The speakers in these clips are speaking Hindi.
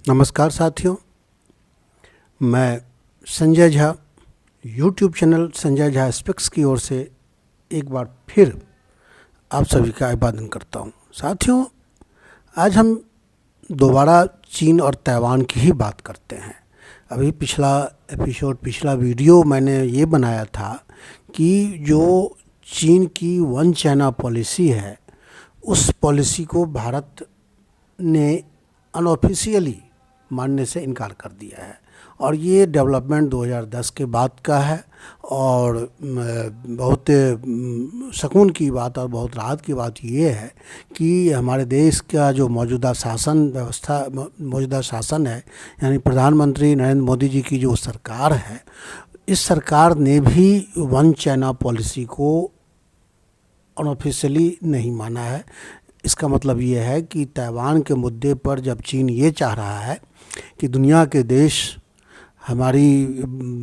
नमस्कार साथियों, मैं Sanjay Jha YouTube channel Sanjay Jha speaks की ओर से एक बार फिर आप सभी का अभिवादन करता हूं। साथियों, आज हम दोबारा चीन और ताइवान की ही बात करते हैं। अभी पिछला वीडियो मैंने ये बनाया था कि जो चीन की वन चाइना पॉलिसी है, उस पॉलिसी को भारत ने अनऑफिशियली मानने से इनकार कर दिया है। और ये डेवलपमेंट 2010 के बाद का है और बहुत सुकून की बात और बहुत राहत की बात ये है कि हमारे देश का जो मौजूदा शासन है, यानी प्रधानमंत्री नरेंद्र मोदी जी की जो सरकार है, इस सरकार ने भी वन चाइना पॉलिसी को अनऑफिशियली नहीं माना है। इसका मतलब ये है कि ताइवान के मुद्दे पर जब चीन ये चाह रहा है कि दुनिया के देश हमारी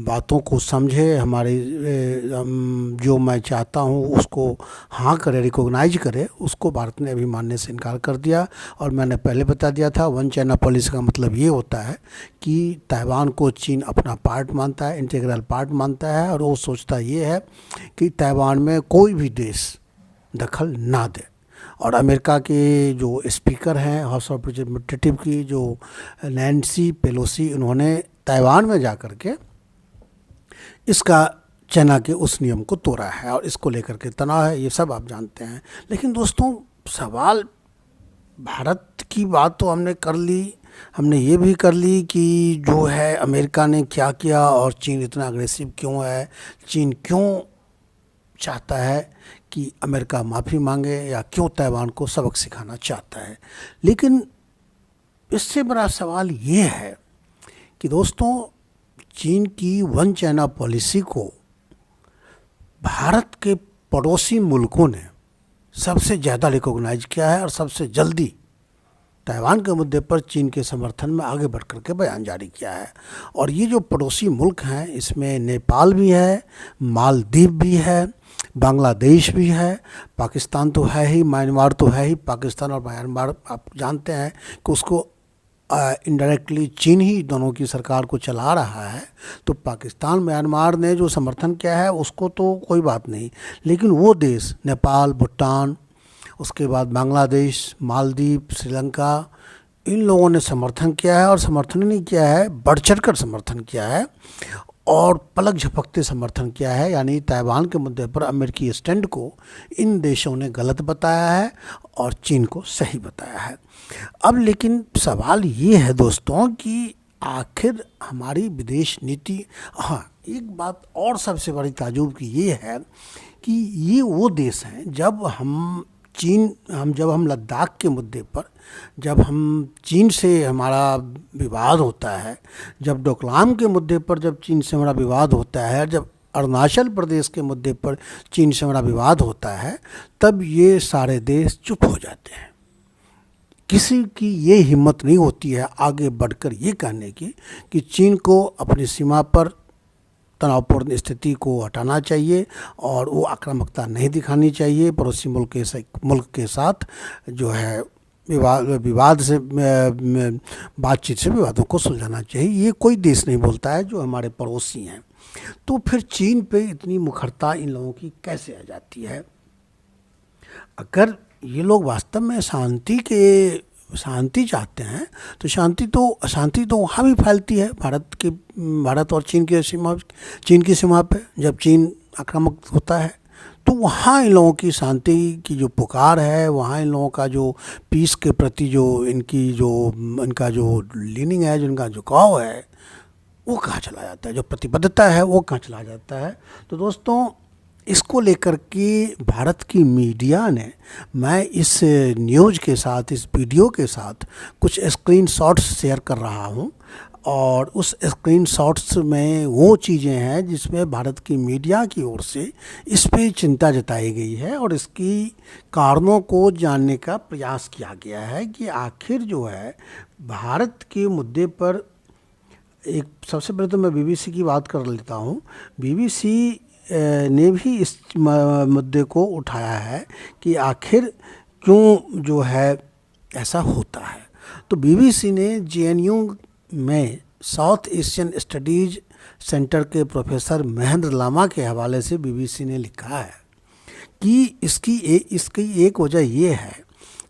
बातों को समझे, हमारी जो मैं चाहता हूँ उसको हाँ करे, रिकॉग्नाइज करे, उसको भारत ने अभी मानने से इनकार कर दिया। और मैंने पहले बता दिया था, वन चाइना पॉलिसी का मतलब ये होता है कि ताइवान को चीन अपना पार्ट मानता है, इंटीग्रल पार्ट मानता है, और वो सोचता ये है कि ताइवान में कोई भी देश दखल ना दे। और अमेरिका के जो स्पीकर हैं हाउस ऑफ रिप्रेजेंटेटिव की, जो नैन्सी पेलोसी, उन्होंने ताइवान में जा कर के इसका चाइना के उस नियम को तोड़ा है और इसको लेकर के तनाव है, ये सब आप जानते हैं। लेकिन दोस्तों, सवाल भारत की बात तो हमने कर ली, हमने ये भी कर ली कि जो है अमेरिका ने क्या किया और चीन इतना अग्रेसिव क्यों है, चीन क्यों चाहता है कि अमेरिका माफ़ी मांगे, या क्यों ताइवान को सबक सिखाना चाहता है। लेकिन इससे बड़ा सवाल ये है कि दोस्तों, चीन की वन चाइना पॉलिसी को भारत के पड़ोसी मुल्कों ने सबसे ज़्यादा रिकॉग्नाइज किया है और सबसे जल्दी ताइवान के मुद्दे पर चीन के समर्थन में आगे बढ़ कर के बयान जारी किया है। और ये जो पड़ोसी मुल्क हैं, इसमें नेपाल भी है, मालदीव भी है, बांग्लादेश भी है, पाकिस्तान तो है ही, म्यांमार तो है ही। पाकिस्तान और म्यांमार आप जानते हैं कि उसको इनडायरेक्टली चीन ही दोनों की सरकार को चला रहा है। तो पाकिस्तान म्यांमार ने जो समर्थन किया है उसको तो कोई बात नहीं, लेकिन वो देश नेपाल, भूटान, उसके बाद बांग्लादेश, मालदीव, श्रीलंका, इन लोगों ने समर्थन किया है। और समर्थन नहीं किया है, बढ़ चढ़कर समर्थन किया है और पलक झपकते समर्थन किया है। यानी ताइवान के मुद्दे पर अमेरिकी स्टैंड को इन देशों ने गलत बताया है और चीन को सही बताया है। अब लेकिन सवाल ये है दोस्तों कि आखिर हमारी विदेश नीति, हाँ, एक बात और सबसे बड़ी ताज्जुब की ये है कि ये वो देश हैं, जब हम लद्दाख के मुद्दे पर, जब हम चीन से हमारा विवाद होता है, जब डोकलाम के मुद्दे पर जब चीन से हमारा विवाद होता है, जब अरुणाचल प्रदेश के मुद्दे पर चीन से हमारा विवाद होता है, तब ये सारे देश चुप हो जाते हैं। किसी की ये हिम्मत नहीं होती है आगे बढ़कर ये कहने की कि चीन को अपनी सीमा पर तनावपूर्ण स्थिति को हटाना चाहिए और वो आक्रामकता नहीं दिखानी चाहिए। पड़ोसी मुल्क के साथ जो है विवाद से बातचीत से विवादों को सुलझाना चाहिए। ये कोई देश नहीं बोलता है जो हमारे पड़ोसी हैं। तो फिर चीन पे इतनी मुखरता इन लोगों की कैसे आ जाती है? अगर ये लोग वास्तव में शांति चाहते हैं तो अशांति तो वहाँ भी फैलती है, भारत और चीन की सीमा पे। जब चीन आक्रामक होता है तो वहाँ इन लोगों की शांति की जो पुकार है, वहाँ इन लोगों का जो पीस के प्रति जो इनका जो लीनिंग है, जो इनका झुकाव है, वो कहाँ चला जाता है, जो प्रतिबद्धता है वो कहाँ चला जाता है। तो दोस्तों, इसको लेकर के भारत की मीडिया ने, मैं इस न्यूज़ के साथ, इस वीडियो के साथ कुछ स्क्रीनशॉट्स शेयर कर रहा हूँ, और उस स्क्रीनशॉट्स में वो चीज़ें हैं जिसमें भारत की मीडिया की ओर से इस पे चिंता जताई गई है और इसकी कारणों को जानने का प्रयास किया गया है कि आखिर जो है भारत के मुद्दे पर सबसे पहले तो मैं बीबीसी की बात कर लेता हूँ। बीबीसी ने भी इस मुद्दे को उठाया है कि आखिर क्यों जो है ऐसा होता है। तो बीबीसी ने जेएनयू में साउथ एशियन स्टडीज सेंटर के प्रोफेसर महेंद्र लामा के हवाले से बीबीसी ने लिखा है कि इसकी एक वजह ये है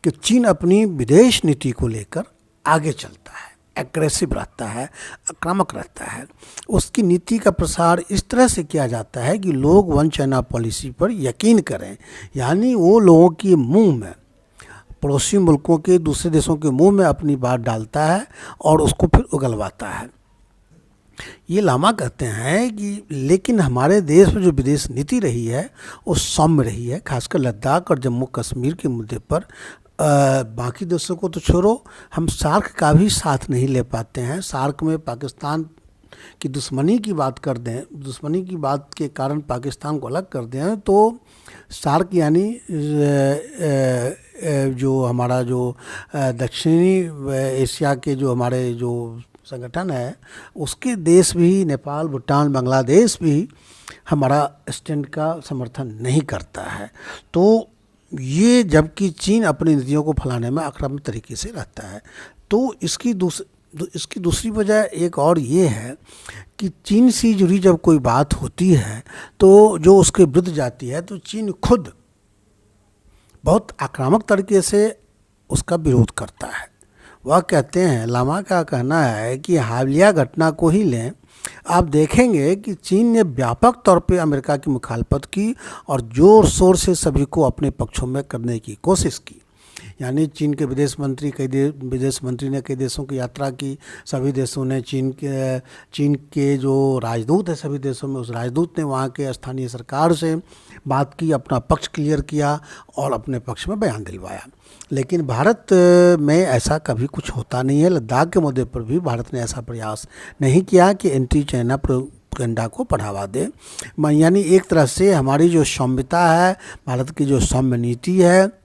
कि चीन अपनी विदेश नीति को लेकर आगे चलता है, एग्रेसिव रहता है, आक्रामक रहता है। उसकी नीति का प्रसार इस तरह से किया जाता है कि लोग वन चाइना पॉलिसी पर यकीन करें, यानी वो लोगों के मुंह में, पड़ोसी मुल्कों के, दूसरे देशों के मुंह में अपनी बात डालता है और उसको फिर उगलवाता है। ये लामा कहते हैं कि लेकिन हमारे देश में जो विदेश नीति रही है वो सौम्य रही है, खासकर लद्दाख और जम्मू कश्मीर के मुद्दे पर। बाकी देशों को तो छोड़ो, हम सार्क का भी साथ नहीं ले पाते हैं। सार्क में पाकिस्तान की दुश्मनी की बात कर दें, दुश्मनी की बात के कारण पाकिस्तान को अलग कर दें, तो सार्क यानी जो हमारा जो दक्षिणी एशिया के जो हमारे जो संगठन है, उसके देश भी, नेपाल, भूटान, बांग्लादेश भी हमारा स्टैंड का समर्थन नहीं करता है। तो ये, जबकि चीन अपनी नीतियों को फैलाने में आक्रामक तरीके से रहता है। तो इसकी दूसरी वजह एक और ये है कि चीन से जुड़ी जब कोई बात होती है तो जो उसके विरुद्ध जाती है, तो चीन खुद बहुत आक्रामक तरीके से उसका विरोध करता है। वह कहते हैं, लामा का कहना है कि हालिया घटना को ही लें, आप देखेंगे कि चीन ने व्यापक तौर पे अमेरिका की मुखालफत की और ज़ोर शोर से सभी को अपने पक्षों में करने की कोशिश की। यानी चीन के विदेश मंत्री ने कई देशों की यात्रा की, सभी देशों ने चीन के जो राजदूत है सभी देशों में, उस राजदूत ने वहाँ के स्थानीय सरकार से बात की, अपना पक्ष क्लियर किया और अपने पक्ष में बयान दिलवाया। लेकिन भारत में ऐसा कभी कुछ होता नहीं है। लद्दाख के मुद्दे पर भी भारत ने ऐसा प्रयास नहीं किया कि एंटी चाइना प्रोपेगेंडा को बढ़ावा दे। यानी एक तरह से हमारी जो सौम्यता है, भारत की जो सौम्य नीति है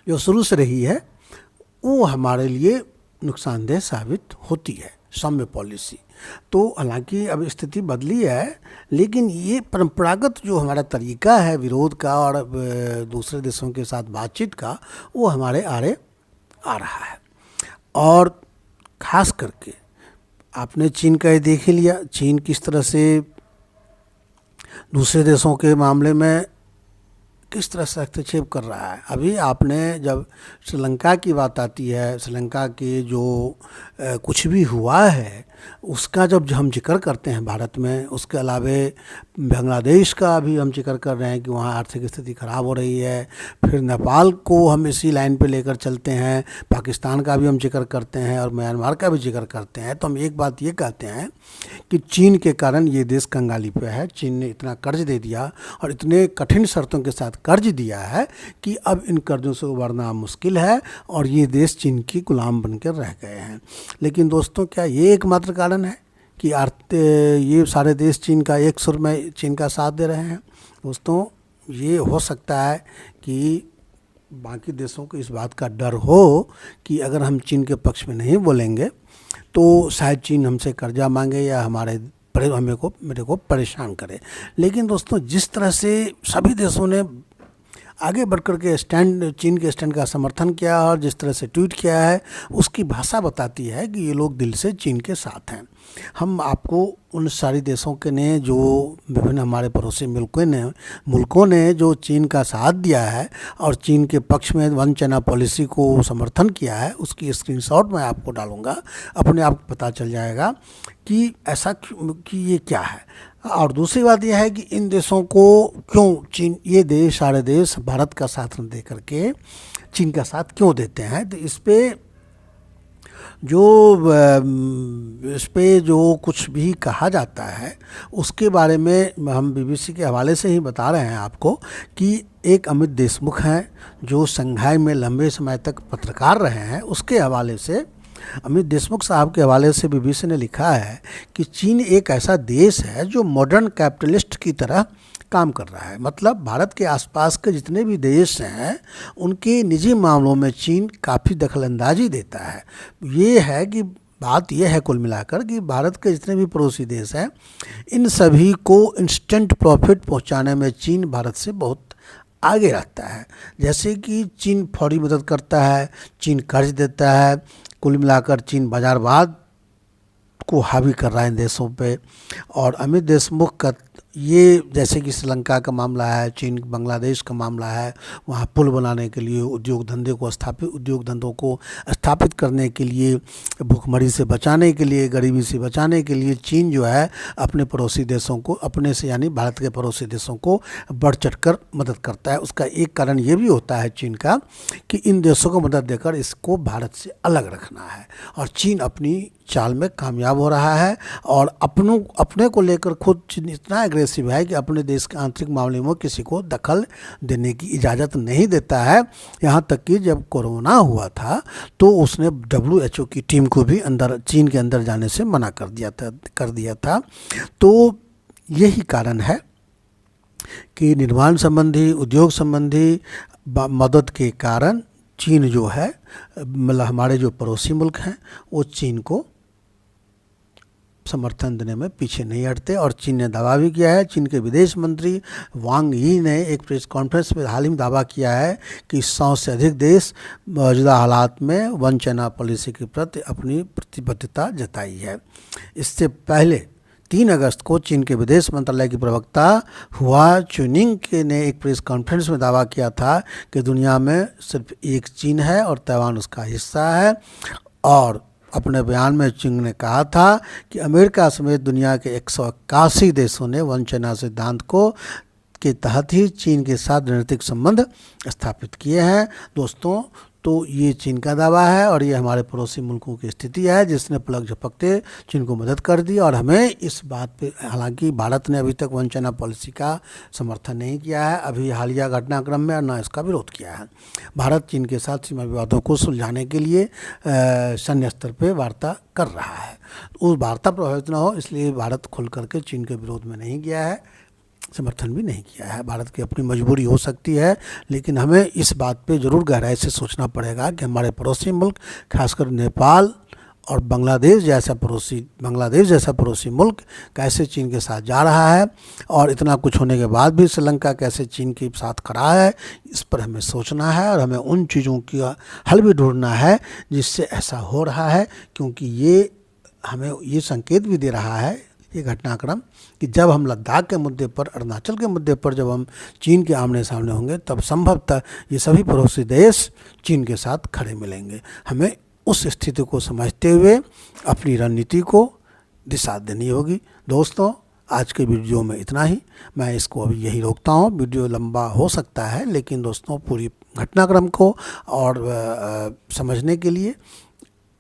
जो शुरू से रही है, वो हमारे लिए नुकसानदेह साबित होती है, सौम्य पॉलिसी। तो हालांकि अब स्थिति बदली है, लेकिन ये परंपरागत जो हमारा तरीका है विरोध का और दूसरे देशों के साथ बातचीत का, वो हमारे आड़े आ रहा है। और ख़ास करके आपने चीन का ही देख ही लिया, चीन किस तरह से दूसरे देशों के मामले में किस तरह से हस्तक्षेप कर रहा है। अभी आपने जब श्रीलंका की बात आती है, श्रीलंका के जो कुछ भी हुआ है उसका जब हम जिक्र करते हैं भारत में, उसके अलावे बांग्लादेश का भी हम जिक्र कर रहे हैं कि वहाँ आर्थिक स्थिति ख़राब हो रही है, फिर नेपाल को हम इसी लाइन पे लेकर चलते हैं, पाकिस्तान का भी हम जिक्र करते हैं और म्यांमार का भी जिक्र करते हैं, तो हम एक बात ये कहते हैं कि चीन के कारण ये देश कंगाली पे है। चीन ने इतना कर्ज दे दिया और इतने कठिन शर्तों के साथ कर्ज दिया है कि अब इन कर्जों से उबरना मुश्किल है और ये देश चीन की गुलाम बनकर रह गए हैं। लेकिन दोस्तों, क्या ये एकमात्र कारण है कि ये सारे देश चीन का एक सुर में चीन का साथ दे रहे हैं? दोस्तों, ये हो सकता है कि बाकी देशों को इस बात का डर हो कि अगर हम चीन के पक्ष में नहीं बोलेंगे तो शायद चीन हमसे कर्जा मांगे या मेरे को परेशान करे। लेकिन दोस्तों, जिस तरह से सभी देशों ने आगे बढ़कर के चीन के स्टैंड का समर्थन किया और जिस तरह से ट्वीट किया है, उसकी भाषा बताती है कि ये लोग दिल से चीन के साथ हैं। हम आपको उन सारी देशों के ने जो विभिन्न हमारे पड़ोसी मुल्कों ने जो चीन का साथ दिया है और चीन के पक्ष में वन चाइना पॉलिसी को समर्थन किया है, उसकी स्क्रीनशॉट मैं आपको डालूंगा, अपने आप पता चल जाएगा कि ऐसा कि ये क्या है। और दूसरी बात यह है कि इन देशों को क्यों ये सारे देश भारत का साथ न दे करके चीन का साथ क्यों देते हैं। तो इस पे जो कुछ भी कहा जाता है उसके बारे में हम बीबीसी के हवाले से ही बता रहे हैं आपको कि एक अमित देशमुख हैं जो संघाई में लंबे समय तक पत्रकार रहे हैं। उसके हवाले से, अमित देशमुख साहब के हवाले से बीबीसी ने लिखा है कि चीन एक ऐसा देश है जो मॉडर्न कैपिटलिस्ट की तरह काम कर रहा है। मतलब भारत के आसपास के जितने भी देश हैं उनके निजी मामलों में चीन काफ़ी दखलंदाजी देता है। ये है कि बात यह है कुल मिलाकर कि भारत के जितने भी पड़ोसी देश हैं इन सभी को इंस्टेंट प्रॉफिट पहुंचाने में चीन भारत से बहुत आगे रहता है। जैसे कि चीन फौरी मदद करता है, चीन कर्ज देता है, कुल मिलाकर चीन बाजारवाद को हावी कर रहा है इन देशों पे। और अमित देशमुख का ये, जैसे कि श्रीलंका का मामला है, चीन बांग्लादेश का मामला है, वहाँ पुल बनाने के लिए, उद्योग धंधों को स्थापित करने के लिए, भूखमरी से बचाने के लिए, गरीबी से बचाने के लिए चीन जो है अपने पड़ोसी देशों को, अपने से यानी भारत के पड़ोसी देशों को बढ़ चढ़कर मदद करता है। उसका एक कारण ये भी होता है चीन का कि इन देशों को मदद देकर इसको भारत से अलग रखना है। और चीन अपनी चाल में कामयाब हो रहा है और अपने को लेकर खुद इतना एग्रेसिव है कि अपने देश के आंतरिक मामले में किसी को दखल देने की इजाज़त नहीं देता है। यहाँ तक कि जब कोरोना हुआ था तो उसने WHO की टीम को भी चीन के अंदर जाने से मना कर दिया था। तो यही कारण है कि निर्माण संबंधी, उद्योग संबंधी मदद के कारण चीन जो है, मतलब हमारे जो पड़ोसी मुल्क हैं वो चीन को समर्थन देने में पीछे नहीं हटते। और चीन ने दावा भी किया है, चीन के विदेश मंत्री वांग यी ने एक प्रेस कॉन्फ्रेंस में हाल ही में दावा किया है कि 100 से अधिक देश मौजूदा हालात में वन चाइना पॉलिसी के प्रति अपनी प्रतिबद्धता जताई है। इससे पहले 3 अगस्त को चीन के विदेश मंत्रालय की प्रवक्ता हुआ चुनिंग ने एक प्रेस कॉन्फ्रेंस में दावा किया था कि दुनिया में सिर्फ एक चीन है और ताइवान उसका हिस्सा है। और अपने बयान में चीन ने कहा था कि अमेरिका समेत दुनिया के 181 देशों ने वन चाइना सिद्धांत को के तहत ही चीन के साथ रणनीतिक संबंध स्थापित किए हैं। दोस्तों, तो ये चीन का दावा है और ये हमारे पड़ोसी मुल्कों की स्थिति है जिसने पलक झपकते चीन को मदद कर दी। और हमें इस बात पे, हालांकि भारत ने अभी तक वन चाइना पॉलिसी का समर्थन नहीं किया है अभी हालिया घटनाक्रम में, और न इसका विरोध किया है। भारत चीन के साथ सीमा विवादों को सुलझाने के लिए सैन्य स्तर पर वार्ता कर रहा है। उस वार्ता प्रभावित न हो इसलिए भारत खुल करके चीन के विरोध में नहीं गया है, समर्थन भी नहीं किया है। भारत की अपनी मजबूरी हो सकती है, लेकिन हमें इस बात पे ज़रूर गहराई से सोचना पड़ेगा कि हमारे पड़ोसी मुल्क, खासकर नेपाल और बांग्लादेश जैसा पड़ोसी मुल्क कैसे चीन के साथ जा रहा है, और इतना कुछ होने के बाद भी श्रीलंका कैसे चीन के साथ खड़ा है, इस पर हमें सोचना है। और हमें उन चीज़ों का हल भी ढूंढना है जिससे ऐसा हो रहा है, क्योंकि ये हमें ये संकेत भी दे रहा है ये घटनाक्रम कि जब हम लद्दाख के मुद्दे पर, अरुणाचल के मुद्दे पर जब हम चीन के आमने सामने होंगे तब संभवतः ये सभी पड़ोसी देश चीन के साथ खड़े मिलेंगे। हमें उस स्थिति को समझते हुए अपनी रणनीति को दिशा देनी होगी। दोस्तों, आज के वीडियो में इतना ही, मैं इसको अभी यही रोकता हूँ। वीडियो लंबा हो सकता है, लेकिन दोस्तों पूरी घटनाक्रम को और समझने के लिए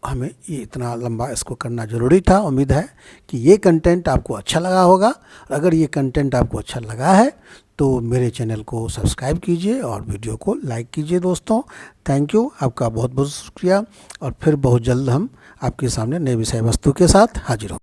हमें ये इतना लंबा इसको करना ज़रूरी था। उम्मीद है कि ये कंटेंट आपको अच्छा लगा होगा। अगर ये कंटेंट आपको अच्छा लगा है तो मेरे चैनल को सब्सक्राइब कीजिए और वीडियो को लाइक कीजिए। दोस्तों, थैंक यू, आपका बहुत बहुत शुक्रिया। और फिर बहुत जल्द हम आपके सामने नए विषय वस्तु के साथ हाजिर होंगे।